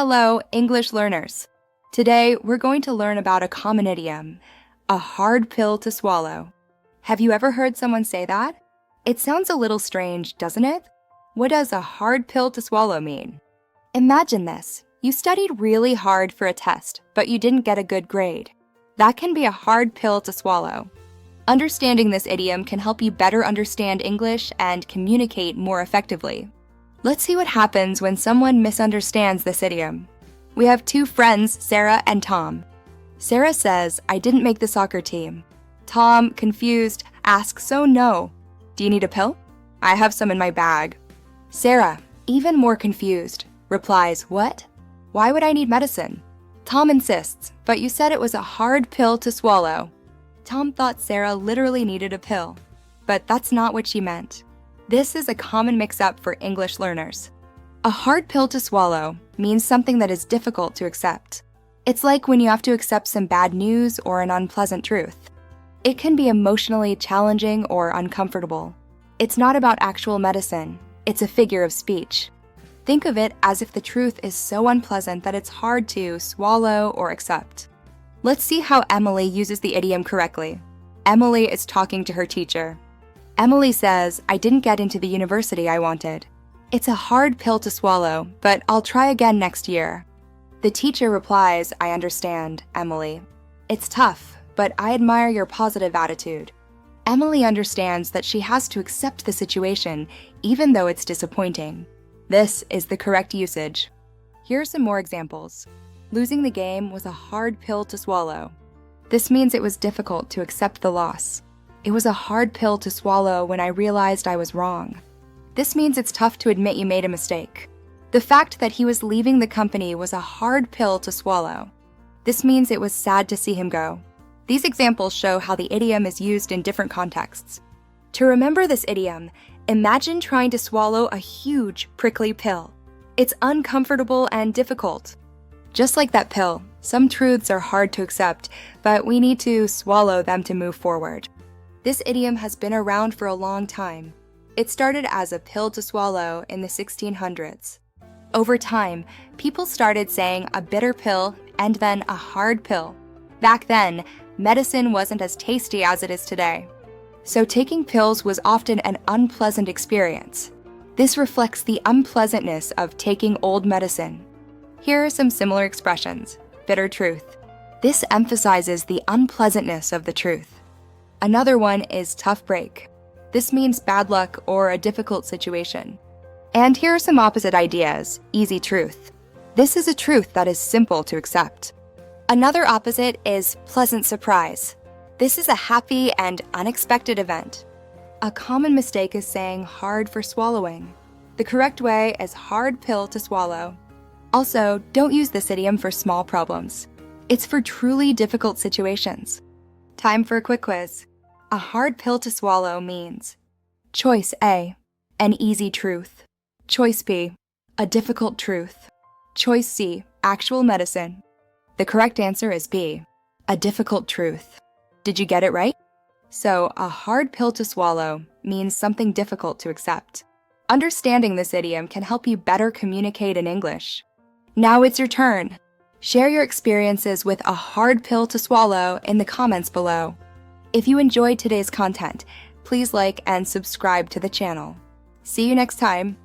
Hello, English learners. Today, we're going to learn about a common idiom, a hard pill to swallow. Have you ever heard someone say that? It sounds a little strange, doesn't it? What does a hard pill to swallow mean? Imagine this. You studied really hard for a test, but you didn't get a good grade. That can be a hard pill to swallow. Understanding this idiom can help you better understand English and communicate more effectively. Let's see what happens when someone misunderstands this idiom. We have two friends, Sarah and Tom. Sarah says, "I didn't make the soccer team." Tom, confused, asks, "Oh no, do you need a pill?" "I have some in my bag." Sarah, even more confused, replies, "What? Why would I need medicine?" Tom insists, "But you said it was a hard pill to swallow." Tom thought Sarah literally needed a pill, but that's not what she meant. This is a common mix-up for English learners. A hard pill to swallow means something that is difficult to accept. It's like when you have to accept some bad news or an unpleasant truth. It can be emotionally challenging or uncomfortable. It's not about actual medicine, it's a figure of speech. Think of it as if the truth is so unpleasant that it's hard to swallow or accept. Let's see how Emily uses the idiom correctly. Emily is talking to her teacher. Emily says, "I didn't get into the university I wanted. It's a hard pill to swallow, but I'll try again next year." The teacher replies, "I understand, Emily. It's tough, but I admire your positive attitude." Emily understands that she has to accept the situation, even though it's disappointing. This is the correct usage. Here are some more examples. Losing the game was a hard pill to swallow. This means it was difficult to accept the loss. It was a hard pill to swallow when I realized I was wrong. This means it's tough to admit you made a mistake. The fact that he was leaving the company was a hard pill to swallow. This means it was sad to see him go. These examples show how the idiom is used in different contexts. To remember this idiom, imagine trying to swallow a huge, prickly pill. It's uncomfortable and difficult. Just like that pill, some truths are hard to accept, but we need to swallow them to move forward. This idiom has been around for a long time. It started as a pill to swallow in the 1600s. Over time, people started saying a bitter pill and then a hard pill. Back then, medicine wasn't as tasty as it is today. So taking pills was often an unpleasant experience. This reflects the unpleasantness of taking old medicine. Here are some similar expressions. Bitter truth. This emphasizes the unpleasantness of the truth. Another one is tough break. This means bad luck or a difficult situation. And here are some opposite ideas. Easy truth. This is a truth that is simple to accept. Another opposite is pleasant surprise. This is a happy and unexpected event. A common mistake is saying hard for swallowing. The correct way is hard pill to swallow. Also, don't use this idiom for small problems. It's for truly difficult situations. Time for a quick quiz. A hard pill to swallow means Choice A, an easy truth. Choice B, a difficult truth. Choice C, actual medicine. The correct answer is B, a difficult truth. Did you get it right? So, a hard pill to swallow means something difficult to accept. Understanding this idiom can help you better communicate in English. Now it's your turn. Share your experiences with a hard pill to swallow in the comments below. If you enjoyed today's content, please like and subscribe to the channel. See you next time.